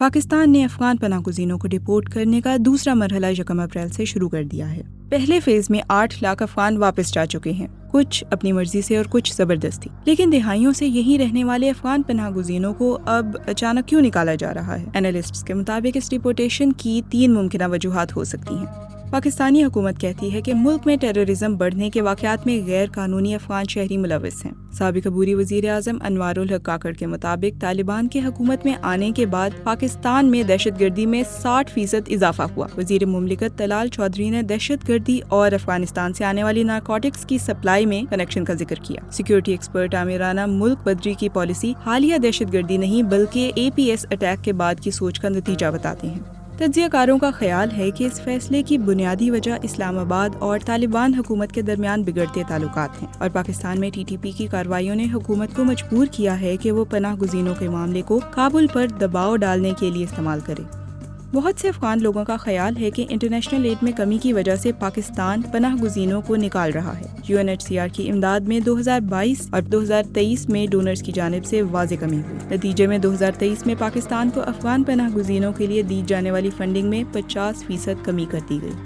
پاکستان نے افغان پناہ گزینوں کو ڈپورٹ کرنے کا دوسرا مرحلہ 1 اپریل سے شروع کر دیا ہے۔ پہلے فیز میں 8 لاکھ افغان واپس جا چکے ہیں، کچھ اپنی مرضی سے اور کچھ زبردستی۔ لیکن دہائیوں سے یہیں رہنے والے افغان پناہ گزینوں کو اب اچانک کیوں نکالا جا رہا ہے؟ اینالسٹس کے مطابق اس ڈپورٹیشن کی 3 ممکنہ وجوہات ہو سکتی ہیں۔ پاکستانی حکومت کہتی ہے کہ ملک میں ٹیررزم بڑھنے کے واقعات میں غیر قانونی افغان شہری ملوث ہیں۔ سابق عبوری وزیر اعظم انوار الحق کاکڑ کے مطابق طالبان کے حکومت میں آنے کے بعد پاکستان میں دہشت گردی میں 60% اضافہ ہوا۔ وزیر مملکت طلال چودھری نے دہشت گردی اور افغانستان سے آنے والی نارکوٹکس کی سپلائی میں کنیکشن کا ذکر کیا۔ سیکیورٹی ایکسپرٹ عامرانہ ملک بدری کی پالیسی حالیہ دہشت گردی نہیں بلکہ APS اٹیک کے بعد کی سوچ کا نتیجہ بتاتے ہیں۔ تجزیہ کاروں کا خیال ہے کہ اس فیصلے کی بنیادی وجہ اسلام آباد اور طالبان حکومت کے درمیان بگڑتے تعلقات ہیں، اور پاکستان میں TTP کی کارروائیوں نے حکومت کو مجبور کیا ہے کہ وہ پناہ گزینوں کے معاملے کو کابل پر دباؤ ڈالنے کے لیے استعمال کرے۔ بہت سے افغان لوگوں کا خیال ہے کہ انٹرنیشنل ایڈ میں کمی کی وجہ سے پاکستان پناہ گزینوں کو نکال رہا ہے۔ UNHCR کی امداد میں 2022 اور 2023 میں ڈونرز کی جانب سے واضح کمی ہوئی۔ نتیجے میں 2023 میں پاکستان کو افغان پناہ گزینوں کے لیے دی جانے والی فنڈنگ میں 50% کمی کر دی گئی۔